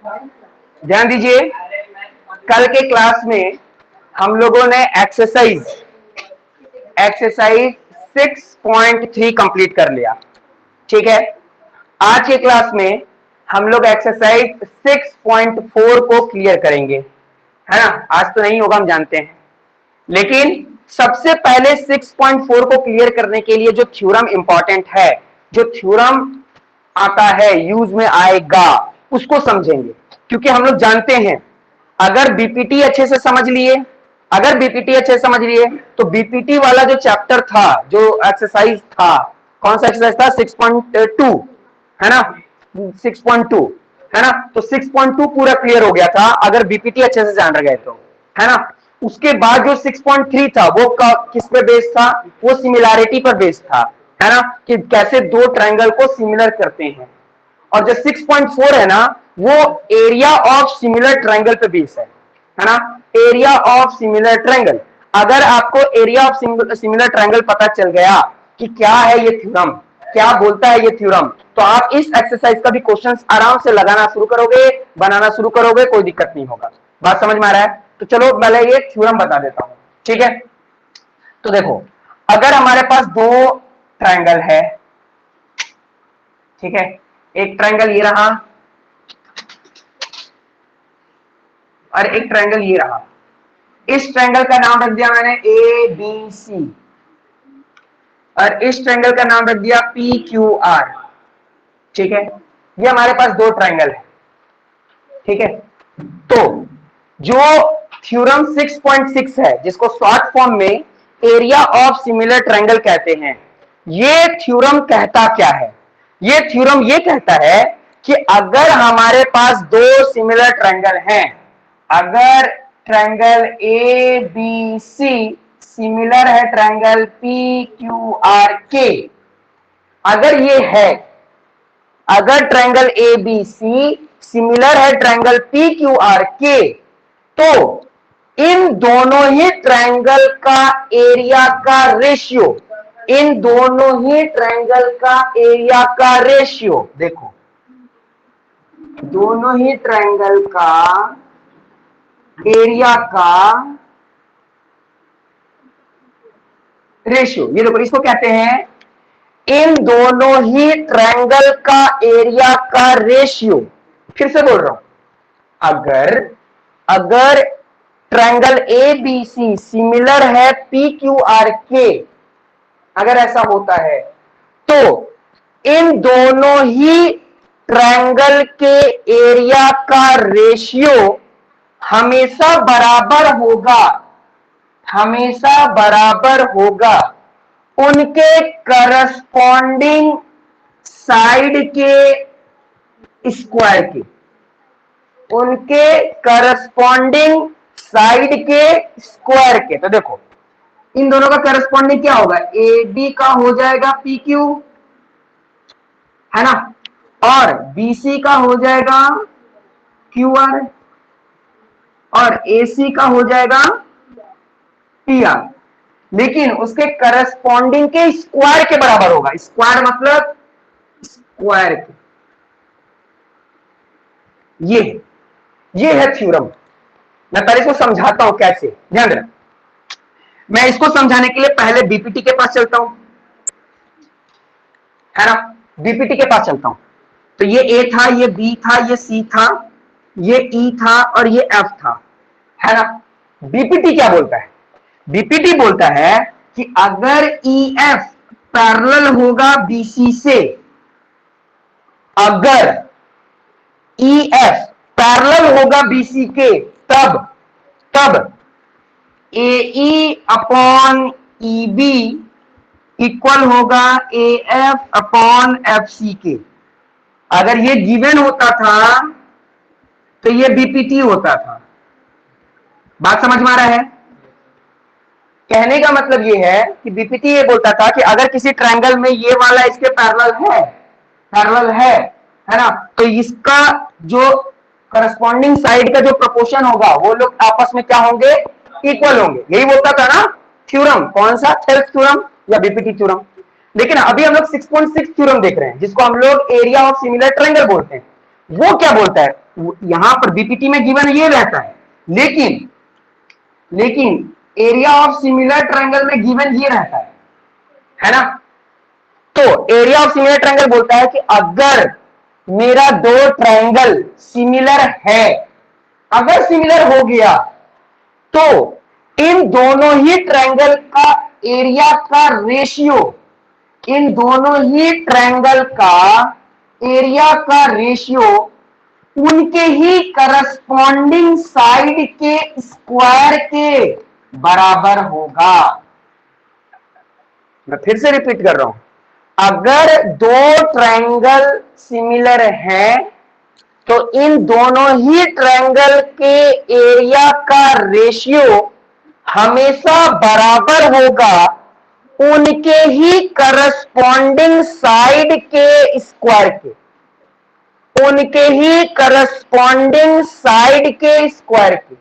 ध्यान दीजिए, कल के क्लास में हम लोगों ने एक्सरसाइज 6.3 कंप्लीट कर लिया। ठीक है, आज के क्लास में हम लोग एक्सरसाइज 6.4 को क्लियर करेंगे, है ना। आज तो नहीं होगा, हम जानते हैं, लेकिन सबसे पहले 6.4 को क्लियर करने के लिए जो थ्योरम इंपॉर्टेंट है, जो थ्योरम आता है, यूज में आएगा, उसको समझेंगे। क्योंकि हम लोग जानते हैं, अगर बीपीटी अच्छे से समझ लिए, तो बीपीटी वाला जो चैप्टर था, जो एक्सरसाइज था, कौन सा एक्सरसाइज था, 6.2, है ना, 6.2, है ना। तो 6.2 पूरा क्लियर हो गया था अगर बीपीटी अच्छे से जान गए तो, है ना। उसके बाद जो 6.3 था वो किस पे बेस्ड था, वो सिमिलैरिटी पर बेस्ड था, है ना, कि कैसे दो ट्रायंगल को सिमिलर करते हैं। और जो 6.4 है ना, वो एरिया ऑफ सिमिलर ट्रायंगल पे बेस्ड है ना, एरिया ऑफ सिमिलर ट्रायंगल। अगर आपको एरिया ऑफ सिमिलर ट्रायंगल पता चल गया कि क्या है ये थ्योरम, क्या बोलता है ये थ्योरम, तो आप इस एक्सरसाइज का भी क्वेश्चंस आराम से लगाना शुरू करोगे, बनाना शुरू करोगे, कोई दिक्कत नहीं होगा। बात समझ में आ रहा है? तो चलो पहले ये थ्योरम बता देता हूं। ठीक है, तो देखो, अगर हमारे पास दो ट्रायंगल है, ठीक है, एक ट्रायंगल ये रहा और एक ट्रायंगल ये रहा। इस ट्रायंगल का नाम रख दिया मैंने ए बी सी, और इस ट्रायंगल का नाम रख दिया पी क्यू आर। ठीक है, ये हमारे पास दो ट्रायंगल है। ठीक है, तो जो थ्योरम 6.6 है, जिसको शॉर्ट फॉर्म में एरिया ऑफ सिमिलर ट्रायंगल कहते हैं, ये थ्योरम कहता क्या है? ये थ्योरम ये कहता है कि अगर हमारे पास दो सिमिलर ट्रायंगल हैं, अगर triangle A B C similar है ट्रायंगल पी क्यू आर के, अगर ये है, अगर triangle A B C similar है ट्रायंगल पी क्यू आर के, तो इन दोनों ही ट्रायंगल का एरिया का रेशियो, इन दोनों ही ट्रायंगल का एरिया का रेशियो, देखो, दोनों ही ट्रायंगल का एरिया का रेशियो, ये देखो, इसको कहते हैं, इन दोनों ही ट्रायंगल का एरिया का रेशियो। फिर से बोल रहा हूं, अगर triangle A B C similar है पी क्यू आर के, अगर ऐसा होता है, तो इन दोनों ही ट्रायंगल के एरिया का रेशियो हमेशा बराबर होगा, हमेशा बराबर होगा उनके करस्पॉन्डिंग साइड के स्क्वायर के, उनके करस्पॉन्डिंग साइड के स्क्वायर के। तो देखो, इन दोनों का करस्पॉन्डिंग क्या होगा, ए बी का हो जाएगा पी क्यू, है ना, और बी सी का हो जाएगा क्यू आर, और ए सी का हो जाएगा पी आर। लेकिन उसके करस्पॉन्डिंग के स्क्वायर के बराबर होगा। स्क्वायर मतलब स्क्वायर के। ये है थ्योरम। मैं पहले इसको समझाता हूं कैसे, ध्यान देना। मैं इसको समझाने के लिए पहले बीपीटी के पास चलता हूं, है ना, बीपीटी के पास चलता हूं। तो ये ए था, ये बी था, ये सी था, ये ई था और ये एफ था, है ना। बीपीटी क्या बोलता है? बीपीटी बोलता है कि अगर ई एफ पैरेलल होगा बीसी से, अगर ई एफ पैरेलल होगा बीसी के, तब A E upon E B equal होगा A F upon F C के। अगर ये गिवन होता था तो ये बीपीटी होता था। बात समझ में आ रहा है? कहने का मतलब ये है कि बीपीटी ये बोलता था कि अगर किसी ट्रायंगल में ये वाला इसके पैरेलल है ना, तो इसका जो करस्पॉन्डिंग साइड का जो प्रोपोर्शन होगा, वो लोग आपस में क्या होंगे, इक्वल होंगे। यही बोलता था ना थ्योरम। कौन सा, थेल्स थ्योरम या बीपीटी थ्योरम। लेकिन अभी हम लोग 6.6 थ्योरम देख रहे हैं, जिसको हम लोग एरिया ऑफ सिमिलर ट्रायंगल बोलते हैं। वो क्या बोलता है? यहां पर बीपीटी में गिवन ये रहता है, लेकिन एरिया ऑफ सिमिलर ट्रायंगल में गिवन ये रहता है ना। तो एरिया ऑफ सिमिलर ट्रायंगल बोलता है कि अगर मेरा दो ट्रायंगल सिमिलर है, अगर सिमिलर हो गया तो इन दोनों ही ट्रायंगल का एरिया का रेशियो, इन दोनों ही ट्रायंगल का एरिया का रेशियो उनके ही करस्पॉन्डिंग साइड के स्क्वायर के बराबर होगा। मैं फिर से रिपीट कर रहा हूं, अगर दो ट्रायंगल सिमिलर हैं तो इन दोनों ही ट्रायंगल के एरिया का रेशियो हमेशा बराबर होगा उनके ही करस्पॉन्डिंग साइड के स्क्वायर के, उनके ही करस्पॉन्डिंग साइड के स्क्वायर के,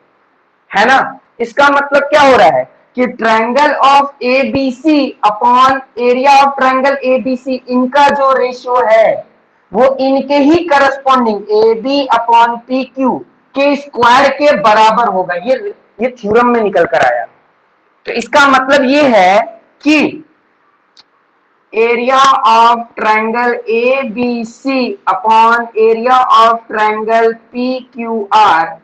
है ना। इसका मतलब क्या हो रहा है कि triangle of ABC upon area of triangle ABC, इनका जो रेशियो है वो इनके ही corresponding A B upon P Q के स्क्वायर के बराबर होगा। ये थ्योरम में निकल कर आया। तो इसका मतलब ये है कि area of triangle A B C upon area of triangle P Q R,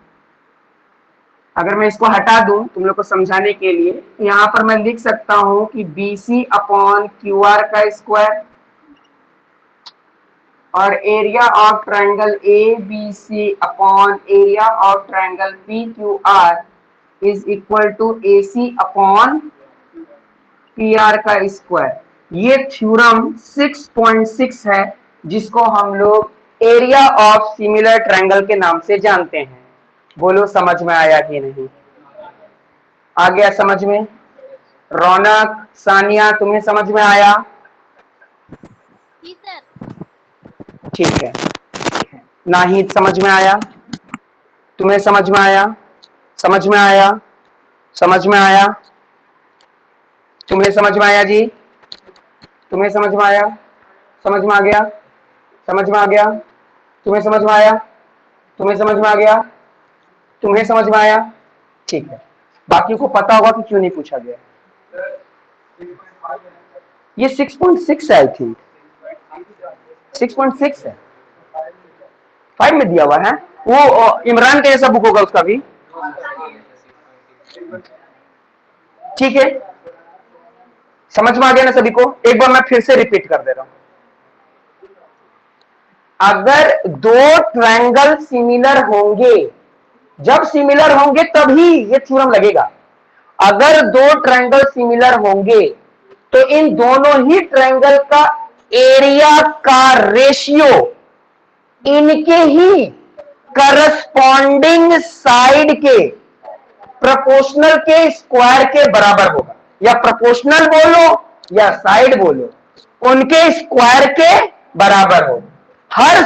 अगर मैं इसको हटा दूं तुम लोग को समझाने के लिए, यहां पर मैं लिख सकता हूं कि B C upon Q R का स्क्वायर और area of triangle A B C upon area of triangle P Q R is equal to A C upon P R का स्क्वायर। ये थ्योरम 6.6 है जिसको हम लोग एरिया ऑफ सिमिलर ट्रायंगल के नाम से जानते हैं। बोलो समझ में आया कि नहीं? आ गया समझ में? रौनक, सानिया, तुम्हें समझ में आया? ठीक है। नाहिद समझ में आया? तुम्हें समझ में आया? समझ में आया? समझ में आया? तुम्हें समझ में आया जी? तुम्हें समझ में आया? समझ में आ गया? समझ में आ गया? तुम्हें समझ में आया? तुम्हें समझ में आ गया? तुम्हें समझ में आया? ठीक है। बाकी को पता होगा कि क्यों नहीं पूछा गया। ये 6.6 है, आई थिंक 6.6 है, 5 में दिया हुआ है। वो इमरान के जैसा बुक होगा उसका भी। ठीक है, समझ में आ गया ना सभी को? एक बार मैं फिर से रिपीट कर दे रहा हूं। अगर दो ट्रायंगल सिमिलर होंगे, जब सिमिलर होंगे तभी ये थ्योरम लगेगा। अगर दो ट्रायंगल सिमिलर होंगे तो इन दोनों ही ट्रायंगल का एरिया का रेशियो इनके ही करस्पॉन्डिंग साइड के प्रोपोर्शनल के स्क्वायर के बराबर होगा, या प्रोपोर्शनल बोलो या साइड बोलो, उनके स्क्वायर के बराबर होगा। हर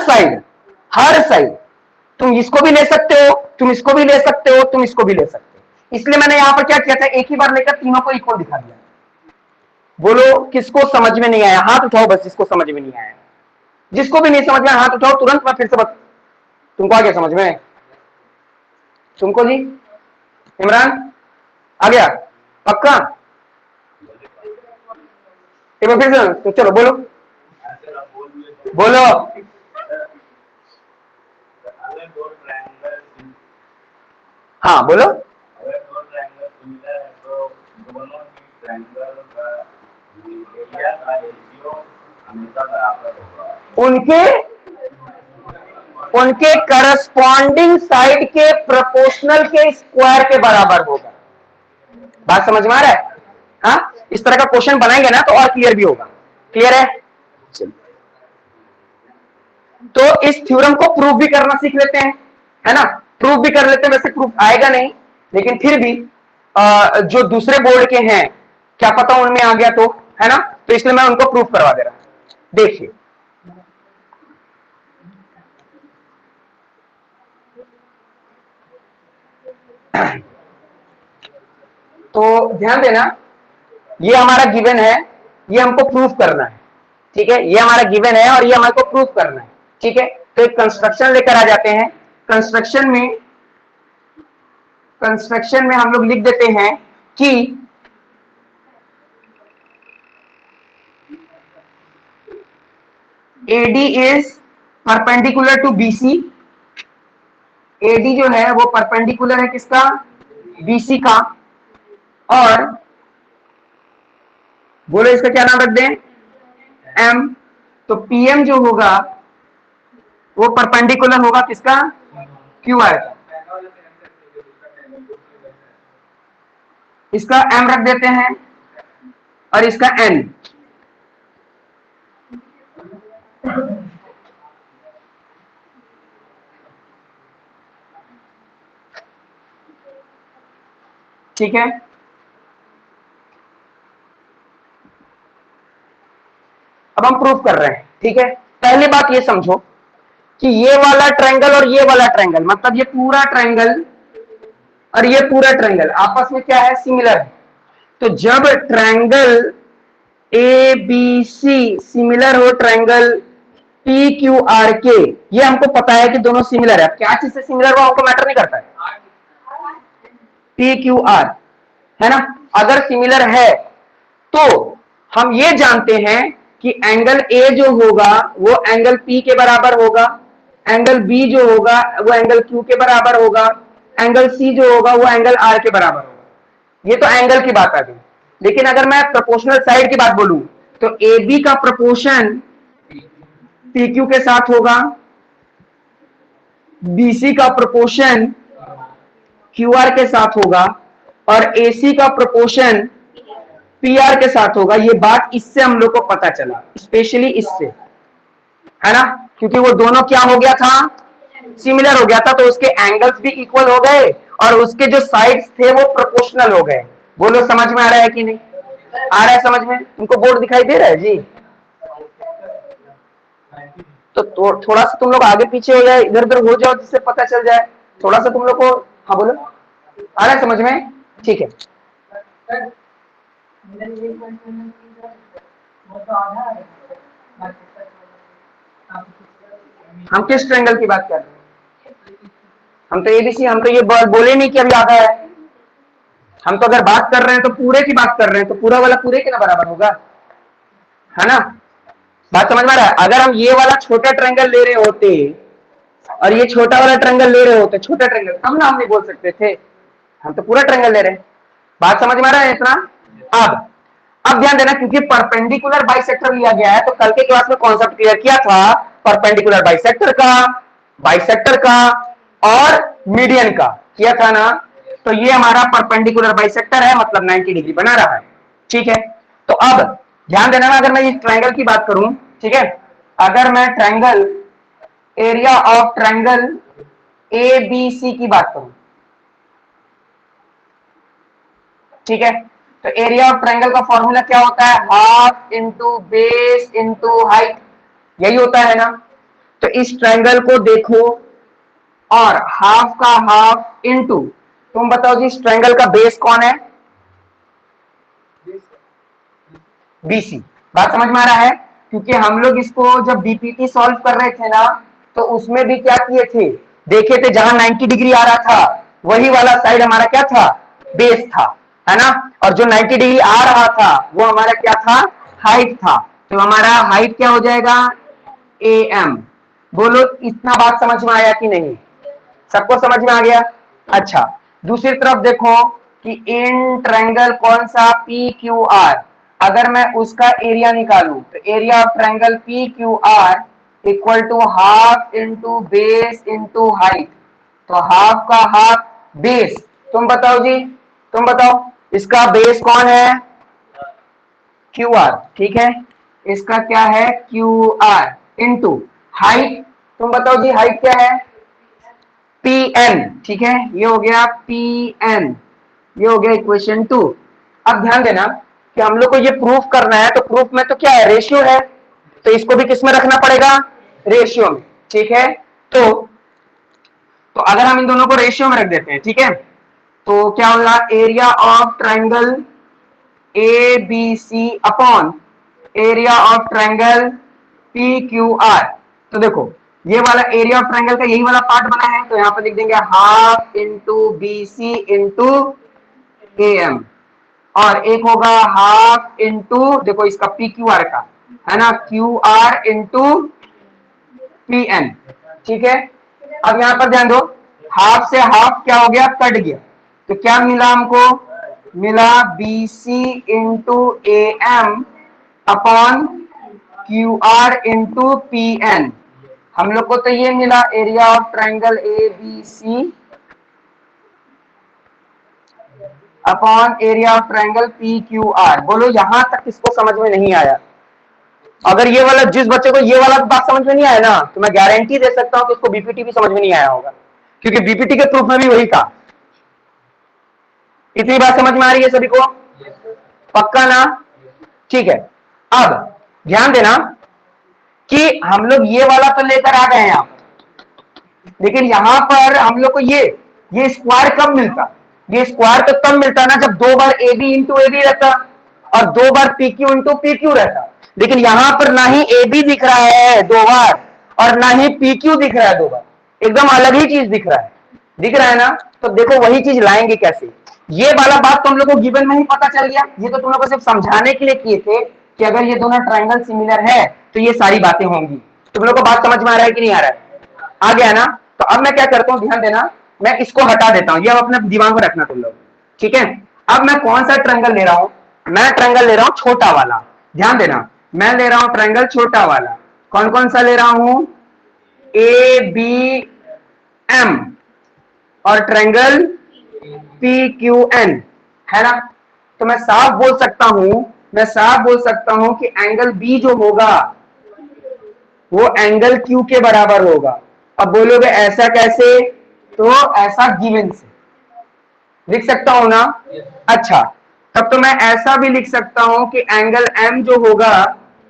साइड तुम इसको भी ले सकते हो, तुम इसको भी ले सकते हो, तुम इसको भी ले सकते हो। इसलिए मैंने यहां पर क्या किया था, एक ही बार लेकर तीनों को इक्वल दिखा दिया। बोलो किसको समझ में नहीं आया? हाथ उठाओ बस, जिसको समझ में नहीं आया। जिसको भी नहीं समझ में हाथ उठाओ तुरंत, मैं फिर से बता। तुमको आ गया समझ में? तुमको जी? इमरान आ गया पक्का? एक बार फिर से तो चलो बोलो बोलो। हाँ बोलो। उनके उनके करस्पॉन्डिंग साइड के प्रोपोर्शनल के स्क्वायर के बराबर होगा। बात समझ में आ रहा है? हाँ, इस तरह का क्वेश्चन बनाएंगे ना तो और क्लियर भी होगा। क्लियर है? तो इस थ्योरम को प्रूव भी करना सीख लेते हैं, है ना। प्रूव भी कर लेते हैं, वैसे प्रूफ आएगा नहीं लेकिन फिर भी जो दूसरे बोर्ड के हैं क्या पता उनमें आ गया तो, है ना। तो इसलिए मैं उनको प्रूफ करवा दे रहा हूं। देखिए तो ध्यान देना, ये हमारा गिवन है, ये हमको प्रूफ करना है। ठीक है, ये हमारा गिवन है और ये हमारे को प्रूफ करना है। ठीक है, तो एक कंस्ट्रक्शन लेकर आ जाते हैं। कंस्ट्रक्शन में हम लोग लिख देते हैं कि AD is perpendicular to BC। AD जो है वो परपेंडिकुलर है किसका? BC का। और बोलो इसका क्या नाम रख दें? M। तो PM जो होगा वो परपेंडिकुलर होगा किसका? QR का। इसका M रख देते हैं और इसका N। ठीक है, अब हम प्रूफ कर रहे हैं। ठीक है, पहली बात ये समझो कि ये वाला ट्रायंगल और ये वाला ट्रायंगल, मतलब ये पूरा ट्रायंगल और ये पूरा ट्रायंगल आपस में क्या है? सिमिलर है। तो जब ट्रायंगल ABC सिमिलर हो ट्रायंगल PQR के, ये हमको पता है कि दोनों सिमिलर है। क्या चीज से सिमिलर हुआ हमको मैटर नहीं करता है, PQR है ना। अगर सिमिलर है तो हम ये जानते हैं कि एंगल A जो होगा वो एंगल P के बराबर होगा, एंगल B जो होगा वो एंगल Q के बराबर होगा, एंगल C जो होगा वो एंगल R के बराबर होगा। ये तो एंगल की बात आ गई। लेकिन अगर मैं प्रोपोर्शनल साइड की बात बोलूं तो AB का प्रोपोर्शन PQ के साथ होगा, BC का प्रोपोर्शन QR के साथ होगा और AC का प्रोपोर्शन PR के साथ होगा। ये बात इससे हम लोग को पता चला, स्पेशली इससे, है ना, क्योंकि वो दोनों क्या हो गया था? सिमिलर हो गया था। तो उसके एंगल्स भी इक्वल हो गए और उसके जो साइड्स थे वो प्रोपोर्शनल हो गए। बोलो समझ में आ रहा है कि नहीं आ रहा है? समझ में? इनको बोर्ड दिखाई दे रहा है जी? तो थोड़ा सा तुम लोग आगे पीछे हो जाए, इधर उधर हो जाओ जिससे पता चल जाए थोड़ा सा तुम लोग को। हाँ बोलो, आ रहा है समझ में? ठीक है, हम किस ट्रायंगल की बात कर रहे हैं? हम तो ABC, हम तो ये बोले नहीं कि अभी आधा है। हम तो अगर बात कर रहे हैं तो पूरे की बात कर रहे हैं, तो पूरा वाला पूरे के ना बराबर होगा, है ना। बात समझ में आ रहा है? अगर हम ये वाला छोटा ट्रायंगल ले रहे होते और ये छोटा वाला ट्रायंगल ले रहे होते, छोटा ट्रायंगल, तब ना हम नहीं बोल सकते थे। हम तो पूरा ट्रायंगल ले रहे हैं। बात समझ में आ रहा है इतना? अब ध्यान देना, क्योंकि परपेंडिकुलर बाइसेक्टर लिया गया है, तो कल के क्लास में कॉन्सेप्ट क्लियर किया था परपेंडिकुलर बाइसेक्टर का और मीडियन का, किया था ना। तो ये हमारा परपेंडिकुलर बाइसेक्टर है, मतलब 90 डिग्री बना रहा है। ठीक है, तो अब ध्यान देना ना, अगर मैं इस ट्रायंगल की बात करूं, ठीक है, अगर मैं triangle area of triangle ABC की बात करूं, ठीक है, तो एरिया ऑफ ट्रायंगल का फॉर्मूला क्या होता है? Half into base into height, यही होता है ना। तो इस ट्रायंगल को देखो और हाफ का हाफ इंटू, तुम बताओ जी इस ट्रायंगल का बेस कौन है? BC। बात समझ में आ रहा है? क्योंकि हम लोग इसको जब BPT सॉल्व कर रहे थे ना, तो उसमें भी क्या किए थे? देखे थे जहां 90 डिग्री आ रहा था वही वाला साइड हमारा क्या था? बेस था, है ना। और जो 90 डिग्री आ रहा था वो हमारा क्या था? हाइट था। तो हमारा हाइट क्या हो जाएगा? AM। बोलो इतना बात समझ में आया कि नहीं? सबको समझ में आ गया? अच्छा, दूसरी तरफ देखो कि इन ट्रायंगल कौन सा? PQR। अगर मैं उसका एरिया निकालूं तो area of triangle PQR equal to half into base into height. तो हाफ का हाफ बेस, तुम बताओ जी, तुम बताओ इसका बेस कौन है? QR। ठीक है, इसका क्या है? QR इंटू हाइट, तुम बताओ जी हाइट क्या है? PN। ठीक है, ये हो गया PN, ये हो गया इक्वेशन 2। अब ध्यान देना कि हम लोग को ये प्रूफ करना है, तो प्रूफ में तो क्या है? रेशियो है, तो इसको भी किस में रखना पड़ेगा? रेशियो में। ठीक है, तो अगर हम इन दोनों को रेशियो में रख देते हैं, ठीक है, तो क्या होगा? Area of triangle ABC upon area of triangle PQR। तो देखो ये वाला एरिया ऑफ ट्रायंगल का यही वाला पार्ट बना है, तो यहां पर लिख देंगे half into B C into A M, और एक होगा हाफ इंटू, देखो इसका पी क्यू आर का है ना, Q R into P N. ठीक है, अब यहां पर ध्यान दो, हाफ से हाफ क्या हो गया, कट गया, तो क्या मिला हमको, मिला B C into A M upon Q R into P N. हम लोग को तो ये मिला area of triangle A B C upon area of triangle P Q R. बोलो यहां तक किसको समझ में नहीं आया? अगर ये वाला, जिस बच्चे को ये वाला बात समझ में नहीं आया ना, तो मैं गारंटी दे सकता हूं कि उसको बीपीटी भी समझ में नहीं आया होगा, क्योंकि बीपीटी के प्रूफ में भी वही था। इतनी बात समझ में आ रही है सभी को? पक्का ना? ठीक है, अब ध्यान देना कि हम लोग ये वाला तो लेकर आ गए हैं यहां, लेकिन यहां पर हम लोग को ये स्क्वायर कब मिलता? ये स्क्वायर तो तब मिलता ना जब दो बार A B into A B रहता और दो बार P Q into P Q रहता। लेकिन यहां पर ना ही ए बी दिख रहा है दो बार और ना ही पी क्यू दिख रहा है दो बार, एकदम अलग ही चीज दिख रहा है। दिख रहा है ना? तो देखो वही चीज लाएंगे कैसे। ये वाला बात तुम लोग को गिवन में ही पता चल गया, ये तो तुम लोग को सिर्फ समझाने के लिए किए थे कि अगर ये दोनों ट्राइंगल सिमिलर है तो ये सारी बातें होंगी। तुम लोग को बात समझ में आ रहा है कि नहीं आ रहा है? आ गया ना? तो अब मैं क्या करता हूं, ध्यान देना, मैं इसको हटा देता हूं, ये अब अपने दिमाग में रखना तुम लोग। ठीक है, अब मैं कौन सा ट्रायंगल ले रहा हूं? मैं ट्रायंगल ले रहा हूं छोटा वाला। ध्यान देना, मैं ले रहा हूं ट्रायंगल छोटा वाला। कौन कौन सा ले रहा हूं? ए बी एम और ट्रायंगल पी क्यू एन, है ना? तो मैं साफ बोल सकता हूं, कि एंगल बी जो होगा वो एंगल क्यू के बराबर होगा। अब बोलोगे ऐसा कैसे? तो ऐसा गिवन से लिख सकता हूं ना? अच्छा, तब तो मैं ऐसा भी लिख सकता हूं कि एंगल एम जो होगा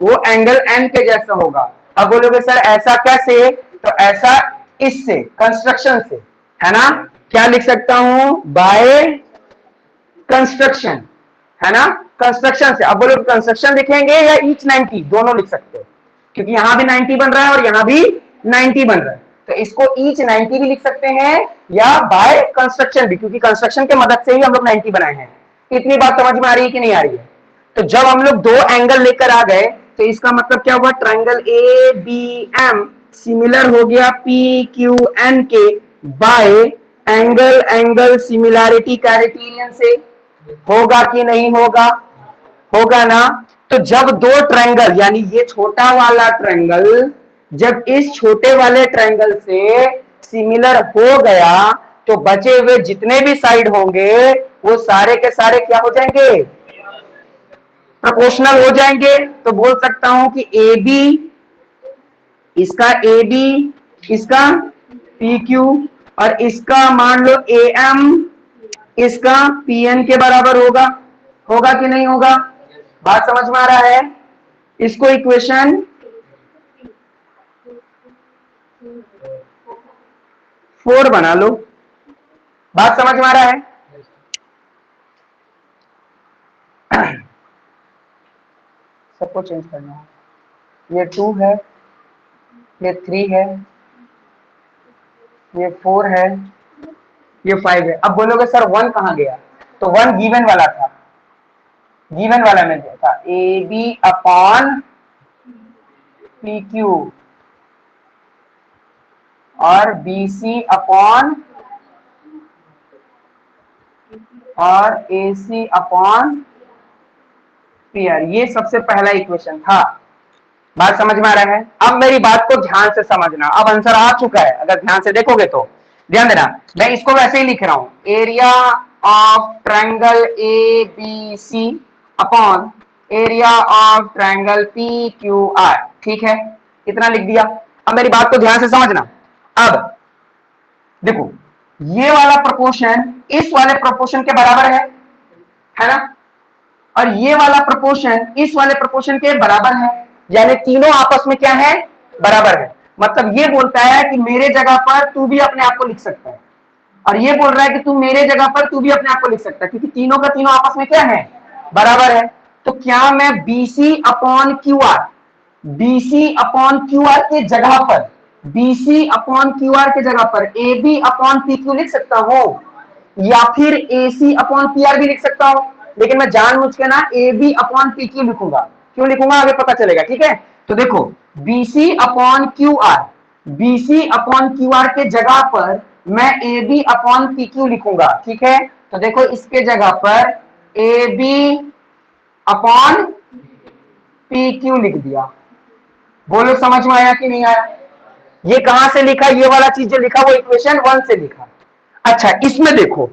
वो एंगल एन के जैसा होगा। अब बोलोगे सर ऐसा कैसे? तो ऐसा इससे, कंस्ट्रक्शन से, है ना? क्या लिख सकता हूं? बाय कंस्ट्रक्शन, है ना? कंस्ट्रक्शन से। अब बोलो कंस्ट्रक्शन लिखेंगे या ईच 90, दोनों लिख सकते हो, क्योंकि यहां भी 90 बन रहा है और यहां भी 90 बन रहा है, तो इसको ईच 90 भी लिख सकते हैं या बाय कंस्ट्रक्शन भी, क्योंकि कंस्ट्रक्शन के मदद से ही हम लोग 90 बनाए हैं। इतनी बात समझ में आ रही है कि नहीं आ रही है? तो जब हम लोग दो एंगल लेकर आ गए तो इसका मतलब क्या हुआ? Triangle A B M similar हो गया पी क्यू एन के by angle angle similarity criterion से। होगा कि नहीं होगा? होगा ना? तो जब दो ट्रायंगल, यानी ये छोटा वाला ट्रायंगल जब इस छोटे वाले ट्रायंगल से सिमिलर हो गया तो बचे हुए जितने भी साइड होंगे वो सारे के सारे क्या हो जाएंगे? प्रोपोर्शनल हो जाएंगे। तो बोल सकता हूं कि ए बी, इसका ए बी, इसका पी क्यू और इसका मान लो ए एम, इसका पी एन के बराबर होगा। होगा कि नहीं होगा? बात समझ में आ रहा है? इसको इक्वेशन 4 बना लो। बात समझ में आ रहा है? सबको चेंज करना है। ये 2 है, ये 3 है, ये 4 है, ये 5 है। अब बोलोगे सर 1 कहां गया? तो 1 गिवन वाला था, गिवन वाला में दिया था A B upon P Q और बी सी अपॉन और A C upon P R. ये सबसे पहला इक्वेशन था। बात समझ में आ रहा है? अब मेरी बात को ध्यान से समझना, अब आंसर आ चुका है अगर ध्यान से देखोगे तो। ध्यान देना, मैं इसको वैसे ही लिख रहा हूं, area of triangle A B C upon area of triangle P Q R. ठीक है, इतना लिख दिया। अब मेरी बात को ध्यान से समझना। अब देखो, ये वाला प्रोपोर्शन इस वाले प्रोपोर्शन के बराबर है ना? और ये वाला प्रोपोर्शन इस वाले प्रोपोर्शन के बराबर है, यानी तीनों आपस में क्या है? बराबर है। मतलब ये बोलता है कि मेरे जगह पर तू भी अपने आप को लिख सकता है और ये बोल रहा है कि तू मेरे जगह पर तू भी अपने आप को लिख सकता है, क्योंकि तीनों का तीनों आपस में क्या है? बराबर है। तो क्या मैं BC upon Q are, BC upon Q R के जगह पर BC अपॉन QR के जगह पर AB अपॉन PQ लिख सकता हूं, या फिर AC अपॉन PR भी लिख सकता हूं, लेकिन मैं जानबूझ के ना AB अपॉन PQ लिखूंगा। क्यों लिखूंगा आगे पता चलेगा, ठीक है। तो देखो BC upon QR, BC upon QR के जगह पर मैं AB अपॉन PQ लिखूंगा, ठीक है। तो देखो इसके जगह पर AB अपॉन PQ लिख दिया। बोलो समझ में आया कि नहीं आया। ये कहां से लिखा, ये वाला चीज जो लिखा वो इक्वेशन 1 से लिखा। अच्छा इसमें देखो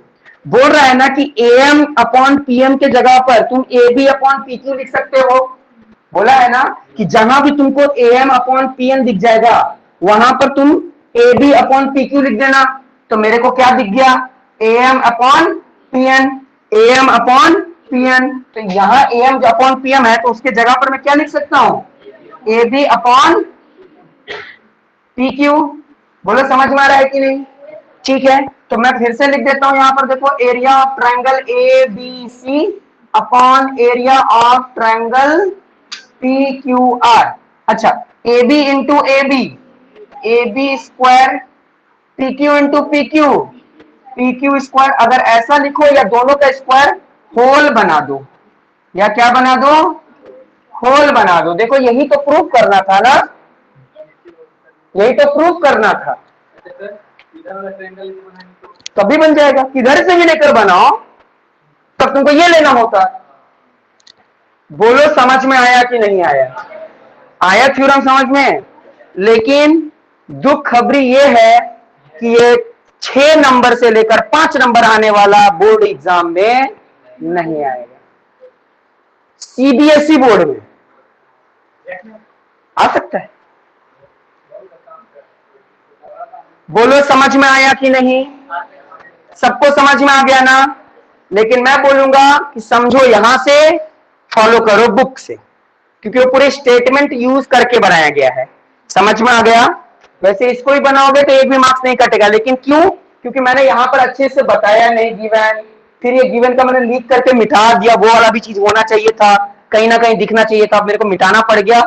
बोल रहा है ना कि AM अपॉन PM के जगह पर तुम AB अपॉन PQ लिख सकते हो। बोला है ना कि जहां भी तुमको AM अपॉन PM दिख जाएगा वहां पर तुम AB अपॉन PQ लिख देना। तो मेरे को क्या दिख गया, AM upon PN, AM upon PN। तो यहां AM अपॉन PM है तो उसके जगह पर मैं क्या लिख सकता हूं, AB अपॉन PQ। बोलो समझ में आ रहा है कि नहीं, ठीक है। तो मैं फिर से लिख देता हूं, यहां पर देखो area of triangle ABC upon area of triangle PQR। अच्छा AB into AB square, PQ into PQ square. अगर ऐसा लिखो या दोनों का स्क्वायर होल बना दो, या क्या बना दो, होल बना दो। देखो यही तो प्रूफ करना था ना, यही तो प्रूफ करना था। तभी बन जाएगा, किधर से भी लेकर बनाओ तब तुमको ये लेना होता। बोलो समझ में आया कि नहीं आया, आया थ्योरम समझ में। लेकिन दुख खबरी ये है कि ये 6 नंबर से लेकर 5 नंबर आने वाला बोर्ड एग्जाम में नहीं आएगा। CBSE बोर्ड में आ सकता है। बोलो समझ में आया कि नहीं, सबको समझ में आ गया ना। लेकिन मैं बोलूंगा कि समझो यहां से, फॉलो करो बुक से, क्योंकि वो पूरे स्टेटमेंट यूज करके बनाया गया है। समझ में आ गया। वैसे इसको ही बनाओगे तो एक भी मार्क्स नहीं कटेगा, लेकिन क्यों, क्योंकि मैंने यहां पर अच्छे से बताया नहीं गिवन, फिर ये गिवन का मैंने लिख करके मिटा दिया, वो वाला भी चीज होना चाहिए था, कहीं ना कहीं दिखना चाहिए था, मेरे को मिटाना पड़ गया।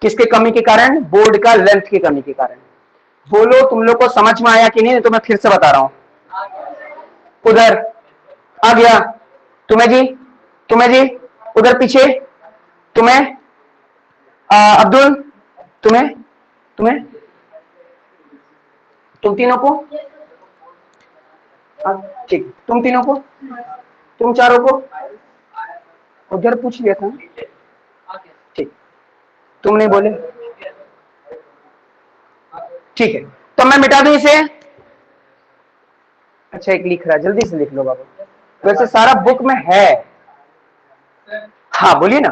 किसके कमी के कारण, बोर्ड का लेंथ की कमी के कारण। बोलो तुम लोग को समझ में आया कि नहीं, तो मैं फिर से बता रहा हूं। उधर आ गया, तुम्हें जी, तुम्हें जी, उधर पीछे तुम्हें, अब्दुल, तुम्हें, तुम्हें, तुम तीनों को, ठीक, तुम तीनों को, तुम चारों को, उधर पूछ लिया था, ठीक, तुम नहीं बोले, ठीक है। तो मैं मिटा दूं इसे। अच्छा एक लिख रहा है, जल्दी से लिख लो बाबू, वैसे सारा बुक में है। हाँ बोलिए ना।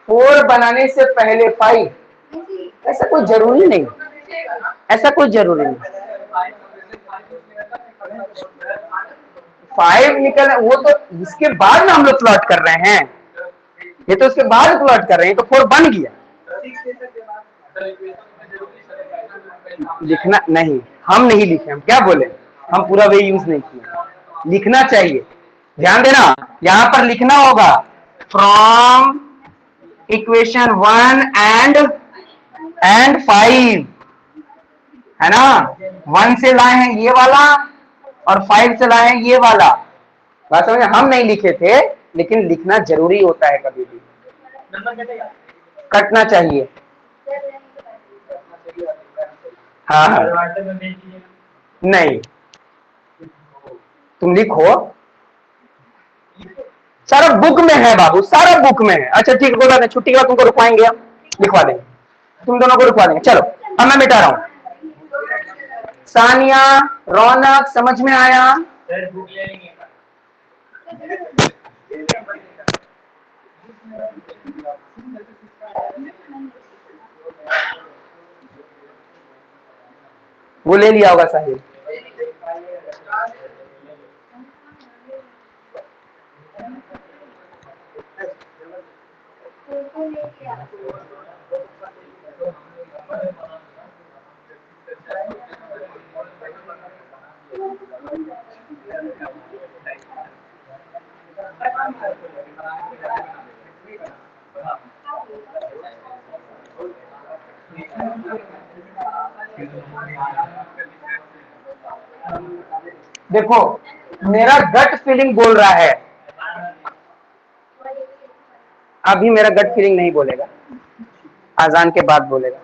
4 बनाने से पहले 5, ऐसा कोई जरूरी नहीं, ऐसा कोई जरूरी नहीं। 5 निकल, वो तो इसके बाद ना हम लोग प्लॉट कर रहे हैं, ये तो उसके बाद प्लॉट कर रहे हैं, तो 4 बन गया। लिखना नहीं, हम नहीं लिखे, हम क्या बोले, हम पूरा वे यूज नहीं किए, लिखना चाहिए। ध्यान देना, यहां पर लिखना होगा फ्रॉम इक्वेशन 1 एंड 5, है ना। 1 से लाए हैं ये वाला और 5 से लाए हैं ये वाला। बात समझे, हम नहीं लिखे थे, लेकिन लिखना जरूरी होता है, कभी भी कटना चाहिए। हाँ हाँ नहीं, तुम लिखो, सारा बुक में है बाबू, सारा बुक में है। अच्छा ठीक है, कोई बात नहीं, छुट्टी के बाद तुमको रुकवाएंगे, हम लिखवा देंगे, तुम दोनों को रुकवा देंगे। चलो अब मैं मिटा रहा हूं। सानिया, रौनक, समझ में आया। वो ले लिया होगा साहिल। देखो, मेरा गट फीलिंग बोल रहा है, अभी मेरा गट फीलिंग नहीं बोलेगा, आजान के बाद बोलेगा।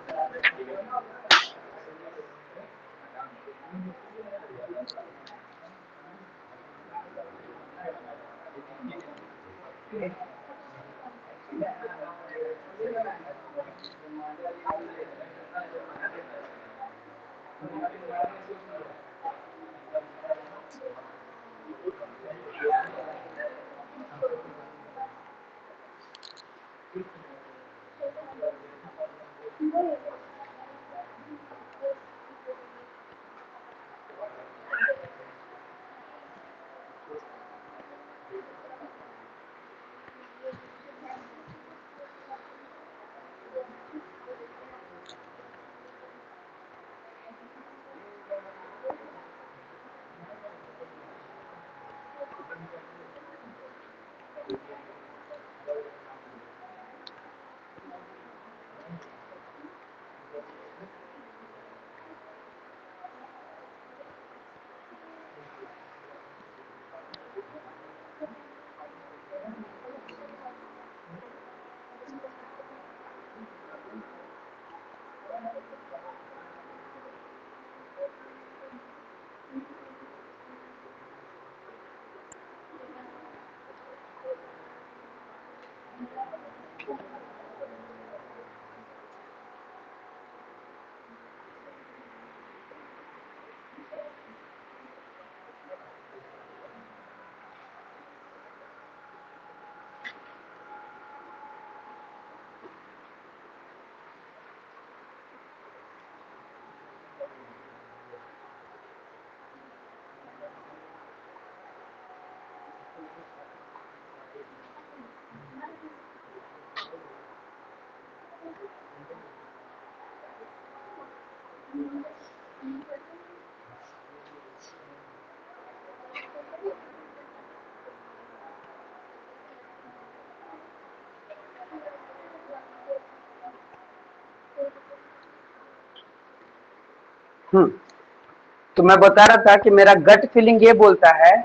तो मैं बता रहा था कि मेरा गट फीलिंग ये बोलता है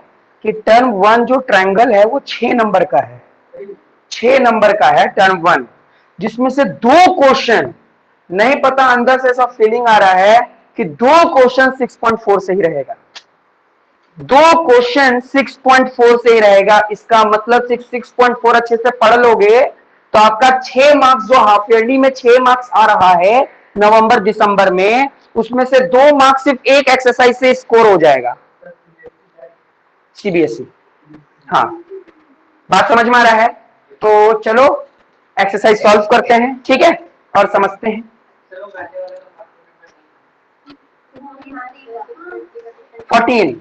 कि टर्म वन जो ट्रायंगल है वो 6 नंबर का है, 6 नंबर का है टर्म वन, जिसमें से 2 क्वेश्चन नहीं पता, अंदर से ऐसा फीलिंग आ रहा है कि 2 क्वेश्चन 6.4 से ही रहेगा, 2 क्वेश्चन 6.4 से ही रहेगा। इसका मतलब 6.4 अच्छे से पढ़ लोगे तो आपका 6 मार्क्स जो हाफ ईयरली में 6 मार्क्स आ रहा है नवंबर दिसंबर में, उसमें से 2 मार्क्स सिर्फ एक एक्सरसाइज से स्कोर हो जाएगा, सीबीएसई। हाँ, बात समझ में आ रहा है? तो चलो एक्सरसाइज सॉल्व करते हैं, ठीक है, और समझते हैं। 14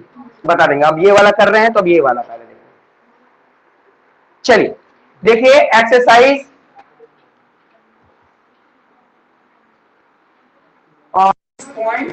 बता देंगे, अब ये वाला कर रहे हैं तो अब ये वाला कर देंगे। चलिए देखिए एक्सरसाइज पॉइंट,